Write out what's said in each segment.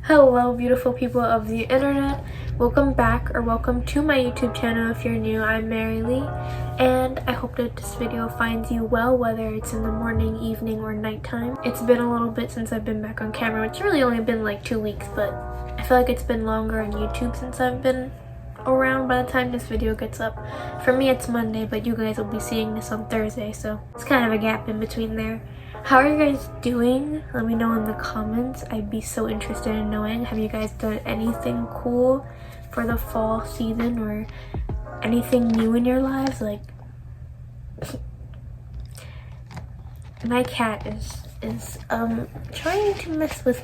Hello beautiful people of the internet, welcome back or welcome to my YouTube channel. If you're new, I'm Mary Lee and I hope that this video finds you well, whether it's in the morning, evening, or nighttime. It's been a little bit since I've been back on camera. It's really only been like 2 weeks, but I feel like it's been longer on YouTube since I've been around by the time this video gets up. For me it's Monday, but you guys will be seeing this on Thursday, so it's kind of a gap in between there. How are you guys doing? Let me know in the comments. I'd be so interested in knowing. Have you guys done anything cool for the fall season or anything new in your lives? Like, my cat is trying to mess with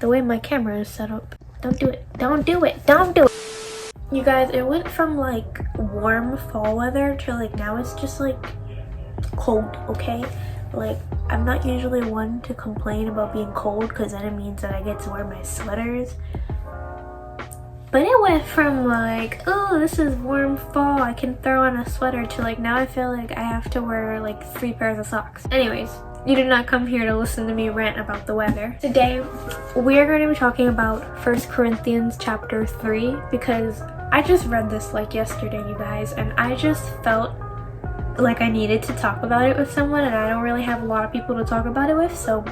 the way my camera is set up. Don't do it. Don't do it. Don't do it. You guys, it went from like warm fall weather to like now it's just like cold, okay? Like, I'm not usually one to complain about being cold because then it means that I get to wear my sweaters. But it went from like, oh, this is warm fall, I can throw on a sweater, to like now I feel like I have to wear like 3 pairs of socks. Anyways, you did not come here to listen to me rant about the weather. Today, we are going to be talking about 1 Corinthians chapter 3 because I just read this like yesterday, you guys, and I just felt like I needed to talk about it with someone, and I don't really have a lot of people to talk about it with, so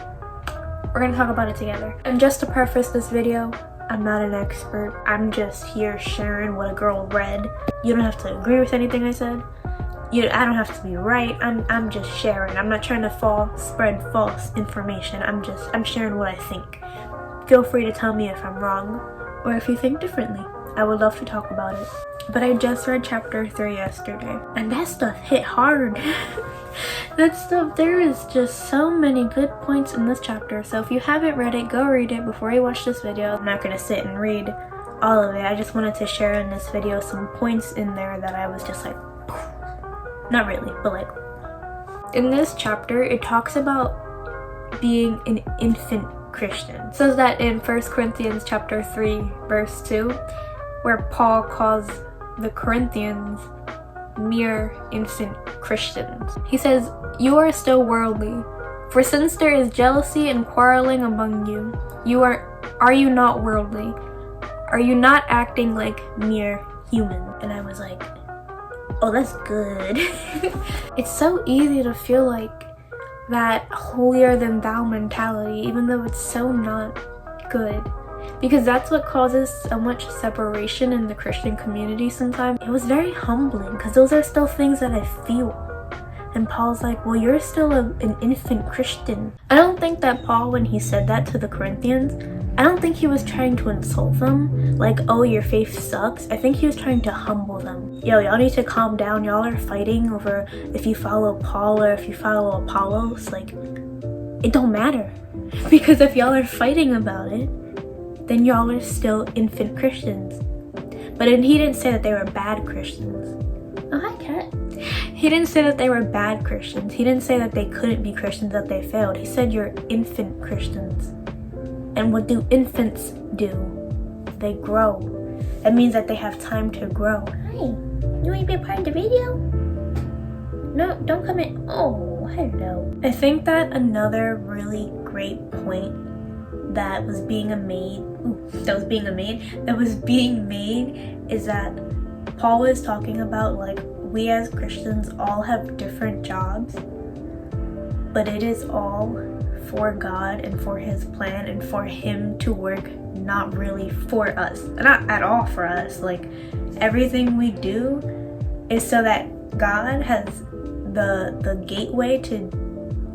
we're gonna talk about it together. And just to preface this video, I'm not an expert. I'm just here sharing what a girl read. You don't have to agree with anything I said. I don't have to be right. I'm just sharing. I'm not trying to spread false information. I'm sharing what I think. Feel free to tell me if I'm wrong or if you think differently. I would love to talk about it. But I just read chapter 3 yesterday, and that stuff hit hard. There is just so many good points in this chapter. So if you haven't read it, go read it before you watch this video. I'm not gonna sit and read all of it. I just wanted to share in this video some points in there that I was just like, not really, but like. In this chapter, it talks about being an infant Christian. It says that in 1 Corinthians chapter 3 verse 2, where Paul calls the Corinthians mere infant Christians. He says, "You are still worldly, for since there is jealousy and quarreling among you, are you not worldly? Are you not acting like mere human?" And I was like, oh, that's good. It's so easy to feel like that holier than thou mentality, even though it's so not good. Because that's what causes so much separation in the Christian community sometimes. It was very humbling because those are still things that I feel. And Paul's like, well, you're still an infant Christian. I don't think that Paul, when he said that to the Corinthians, I don't think he was trying to insult them. Like, oh, your faith sucks. I think he was trying to humble them. Yo, y'all need to calm down. Y'all are fighting over if you follow Paul or if you follow Apollos. Like, it don't matter. Because if y'all are fighting about it, then y'all are still infant Christians. But he didn't say that they were bad Christians. Oh, hi, cat. He didn't say that they were bad Christians. He didn't say that they couldn't be Christians, that they failed. He said you're infant Christians. And what do infants do? They grow. That means that they have time to grow. Hi, you want to be a part of the video? No, don't come in. Oh, hello. I think that another really great point that was being made is that Paul was talking about like we as Christians all have different jobs, but it is all for God and for his plan and for him to work, not really for us, not at all for us. Like, everything we do is so that God has the gateway to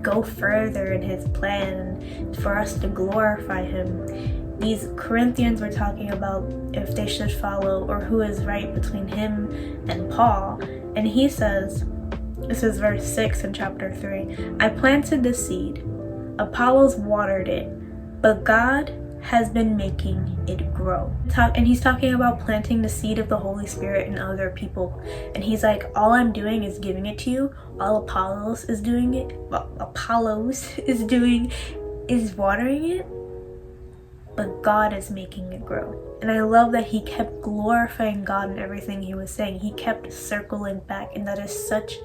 go further in his plan for us to glorify him. These Corinthians were talking about if they should follow or who is right between him and Paul, and he says, this is verse 6 in chapter 3, "I planted the seed, Apollos watered it, but God has been making it grow." And he's talking about planting the seed of the Holy Spirit in other people. And he's like, all I'm doing is giving it to you. All Apollos is doing is watering it. But God is making it grow. And I love that he kept glorifying God in everything he was saying. He kept circling back, and that is such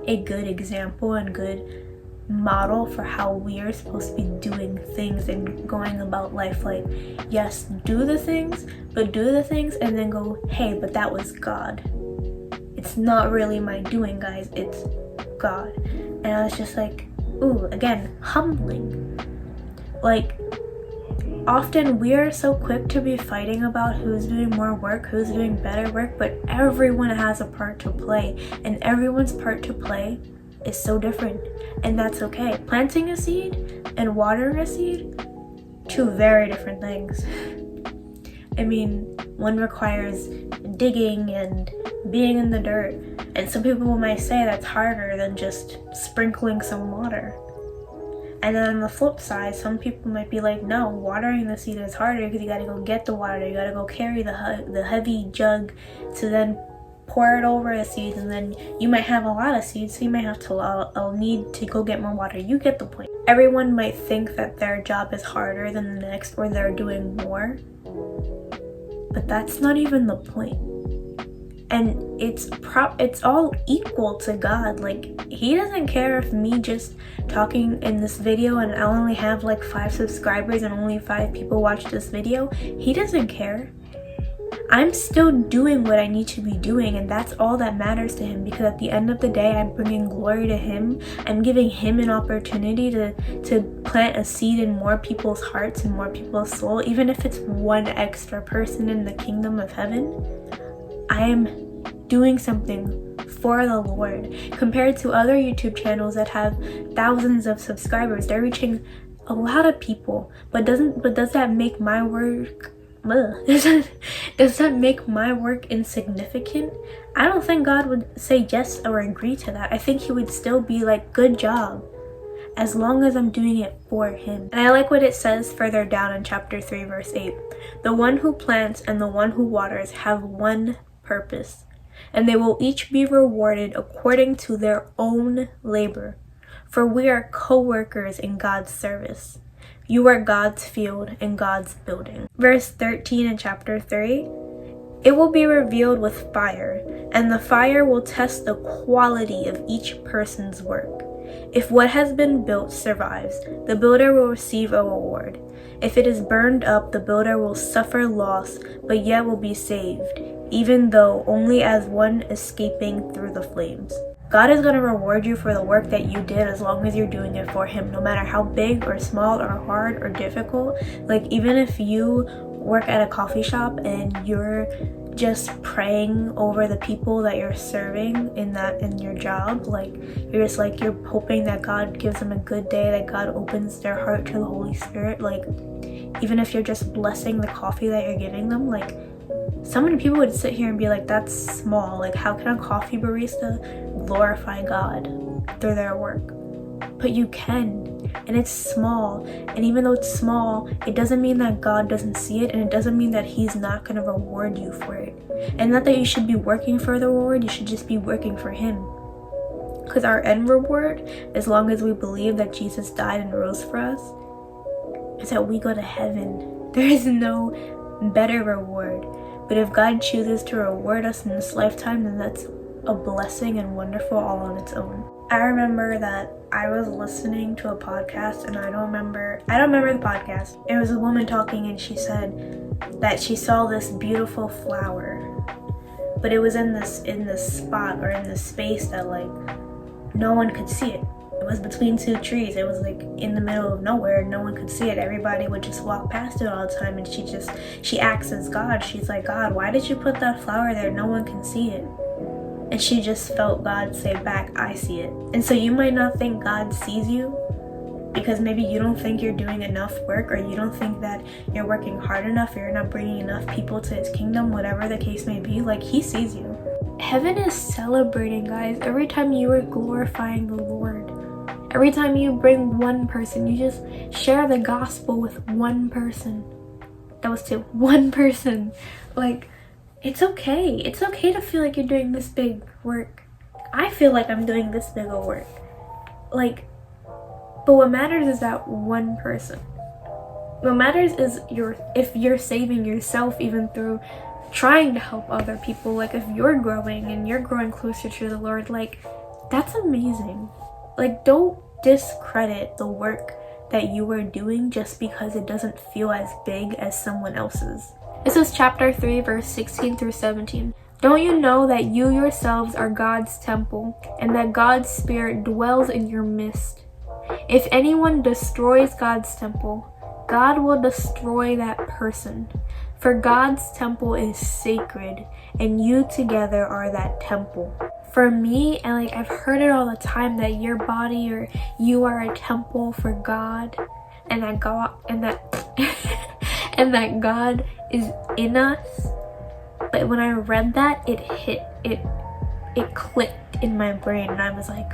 a good example and good model for how we are supposed to be doing things and going about life. Like, yes, do the things, but do the things and then go, hey, but that was God. It's not really my doing, guys, it's God. And I was just like, ooh, again, humbling. Like, often we are so quick to be fighting about who's doing more work, who's doing better work, but everyone has a part to play, and everyone's part to play is so different, and that's okay. Planting a seed and watering a seed, two very different things. I mean, one requires digging and being in the dirt, and some people might say that's harder than just sprinkling some water. And then on the flip side, some people might be like, no, watering the seed is harder because you gotta go get the water, you gotta go carry the heavy jug to then pour it over the seeds, and then you might have a lot of seeds, so you might have to need to go get more water. You get the point. Everyone might think that their job is harder than the next, or they're doing more, but that's not even the point. And it's all equal to God. Like, he doesn't care if me just talking in this video and I only have like 5 subscribers and only 5 people watch this video. He doesn't care. I'm still doing what I need to be doing, and that's all that matters to him, because at the end of the day, I'm bringing glory to him. I'm giving him an opportunity to plant a seed in more people's hearts and more people's soul, even if it's one extra person in the kingdom of heaven. I am doing something for the Lord. Compared to other YouTube channels that have thousands of subscribers, they're reaching a lot of people. But does that make my work does that make my work insignificant? I don't think God would say yes or agree to that. I think he would still be like, good job, as long as I'm doing it for him. And I like what it says further down in chapter 3 verse 8. The one who plants and the one who waters have one purpose, and they will each be rewarded according to their own labor. For we are co-workers in God's service. You are God's field and God's building. Verse 13 in chapter 3. It will be revealed with fire, and the fire will test the quality of each person's work. If what has been built survives, the builder will receive a reward. If it is burned up, the builder will suffer loss, but yet will be saved, even though only as one escaping through the flames. God is going to reward you for the work that you did, as long as you're doing it for him, no matter how big or small or hard or difficult. Like, even if you work at a coffee shop and you're just praying over the people that you're serving in your job, like, you're hoping that God gives them a good day, that God opens their heart to the Holy Spirit. Like, even if you're just blessing the coffee that you're giving them, like, so many people would sit here and be like, that's small. Like, how can a coffee barista glorify God through their work? But you can, and it's small. And even though it's small, it doesn't mean that God doesn't see it, and it doesn't mean that he's not going to reward you for it. And not that you should be working for the reward, you should just be working for him. Because our end reward, as long as we believe that Jesus died and rose for us, is that we go to heaven. There is no better reward. But if God chooses to reward us in this lifetime, then that's a blessing and wonderful all on its own. I remember that I was listening to a podcast, and I don't remember the podcast. It was a woman talking, and she said that she saw this beautiful flower, but it was in this spot, or in this space that, like, no one could see it. It was between 2 trees. It was like in the middle of nowhere. No one could see it. Everybody would just walk past it all the time. And she asks as God. She's like, God, why did you put that flower there? No one can see it. And she just felt God say back, I see it. And so you might not think God sees you, because maybe you don't think you're doing enough work, or you don't think that you're working hard enough, or you're not bringing enough people to his kingdom, whatever the case may be. Like, he sees you. Heaven is celebrating, guys. Every time you are glorifying the Lord. Every time you bring one person, you just share the gospel with one person. That was 2. One person. Like, it's okay. It's okay to feel like you're doing this big work. I feel like I'm doing this big of work. Like, but what matters is that one person. What matters is if you're saving yourself, even through trying to help other people. Like, if you're growing and you're growing closer to the Lord, like, that's amazing. Like, don't discredit the work that you are doing just because it doesn't feel as big as someone else's. This is chapter 3, verse 16 through 17. Don't you know that you yourselves are God's temple, and that God's Spirit dwells in your midst? If anyone destroys God's temple, God will destroy that person. For God's temple is sacred, and you together are that temple. For me, and like I've heard it all the time, that your body or you are a temple for God, and that God and that God is in us. But when I read that, it clicked in my brain, and I was like,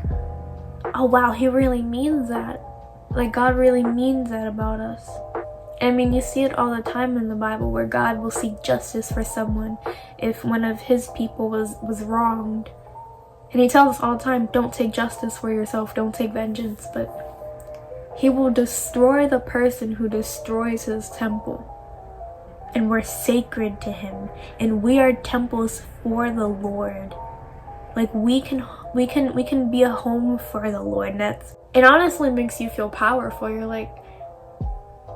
oh wow, he really means that. Like, God really means that about us. I mean, you see it all the time in the Bible where God will seek justice for someone if one of his people was wronged. And he tells us all the time, don't take justice for yourself, don't take vengeance. But he will destroy the person who destroys his temple. And we're sacred to him, and we are temples for the Lord. Like, we can be a home for the Lord, and it honestly makes you feel powerful. You're like,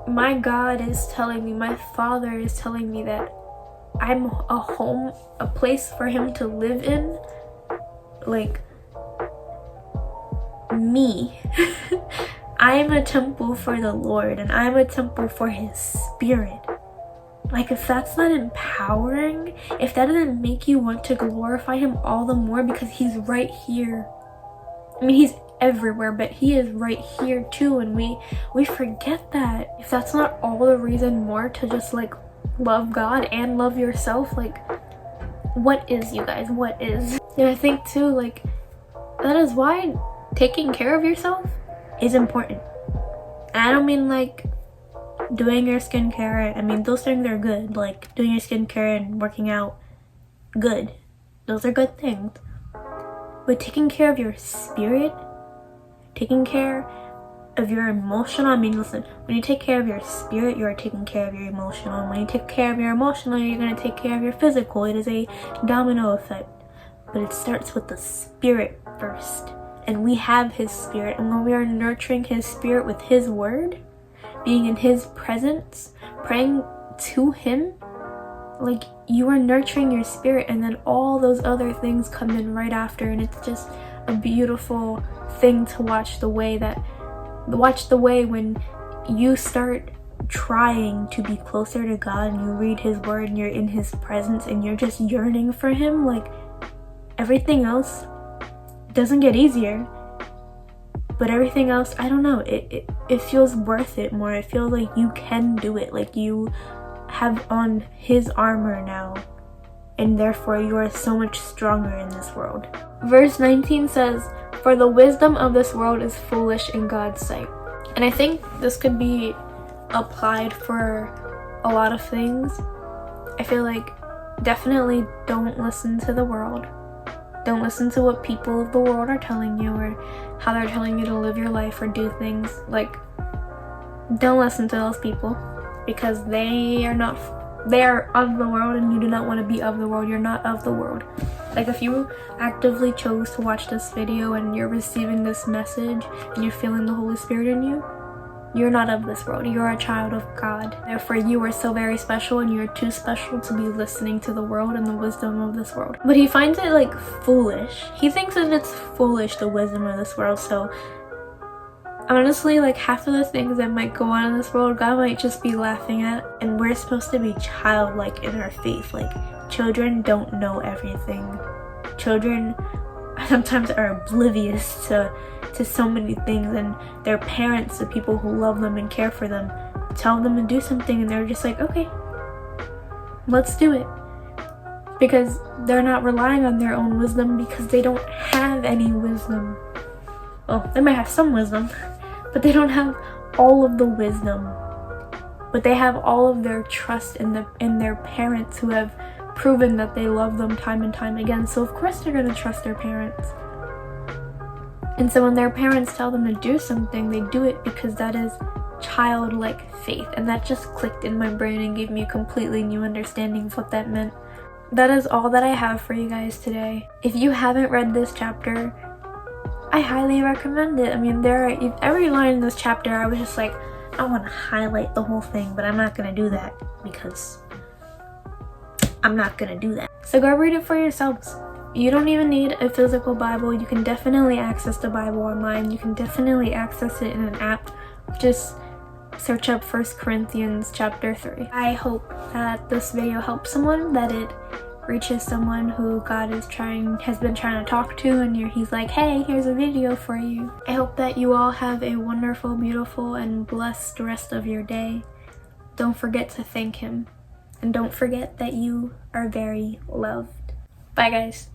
my God is telling me, my Father is telling me that I'm a home, a place for him to live in. Like, me. I'm a temple for the Lord, and I'm a temple for his Spirit. Like, if that's not empowering, if that doesn't make you want to glorify him all the more, because he's right here. I mean, he's everywhere, but he is right here too, and we forget that. If that's not all the reason more to just like love God and love yourself, like, what is, you guys? What is? And I think too, like, that is why taking care of yourself is important. And I don't mean like doing your skincare. I mean, those things are good. Like, doing your skincare and working out, good. Those are good things. But taking care of your spirit, taking care of your emotional, I mean, listen, when you take care of your spirit, you are taking care of your emotional. And when you take care of your emotional, you're going to take care of your physical. It is a domino effect. But it starts with the spirit first. And we have his Spirit. And when we are nurturing his Spirit with his word, being in his presence, praying to him, like, you are nurturing your spirit, and then all those other things come in right after, and it's just a beautiful thing to watch the way when you start trying to be closer to God, and you read his word, and you're in his presence, and you're just yearning for him. Like, everything else doesn't get easier. But everything else, I don't know, it feels worth it more. It feels like you can do it, like you have on his armor now, and therefore you are so much stronger in this world. Verse 19 says, for the wisdom of this world is foolish in God's sight. And I think this could be applied for a lot of things. I feel like definitely don't listen to the world. Don't listen to what people of the world are telling you, or how they're telling you to live your life or do things. Like, don't listen to those people, because they are of the world, and you do not want to be of the world. You're not of the world. Like, if you actively chose to watch this video and you're receiving this message and you're feeling the Holy Spirit in you, you're not of this world. You're a child of God. Therefore, you are so very special, and you're too special to be listening to the world and the wisdom of this world. But he finds it like foolish. He thinks that it's foolish, the wisdom of this world. So honestly, like, half of the things that might go on in this world, God might just be laughing at. And we're supposed to be childlike in our faith. Like, children don't know everything. Children sometimes are oblivious to so many things, and their parents, the people who love them and care for them, tell them to do something, and they're just like, okay, let's do it. Because they're not relying on their own wisdom, because they don't have any wisdom. Well, they might have some wisdom, but they don't have all of the wisdom. But they have all of their trust in their parents, who have proven that they love them time and time again. So of course they're going to trust their parents. And so when their parents tell them to do something, they do it because that is childlike faith. And that just clicked in my brain and gave me a completely new understanding of what that meant. That is all that I have for you guys today. If you haven't read this chapter, I highly recommend it. I mean, every line in this chapter, I was just like, I want to highlight the whole thing, but I'm not going to do that because I'm not going to do that. So go read it for yourselves. You don't even need a physical Bible. You can definitely access the Bible online. You can definitely access it in an app. Just search up 1 Corinthians chapter 3. I hope that this video helps someone, that it reaches someone who God has been trying to talk to, and he's like, hey, here's a video for you. I hope that you all have a wonderful, beautiful, and blessed rest of your day. Don't forget to thank him, and don't forget that you are very loved. Bye guys.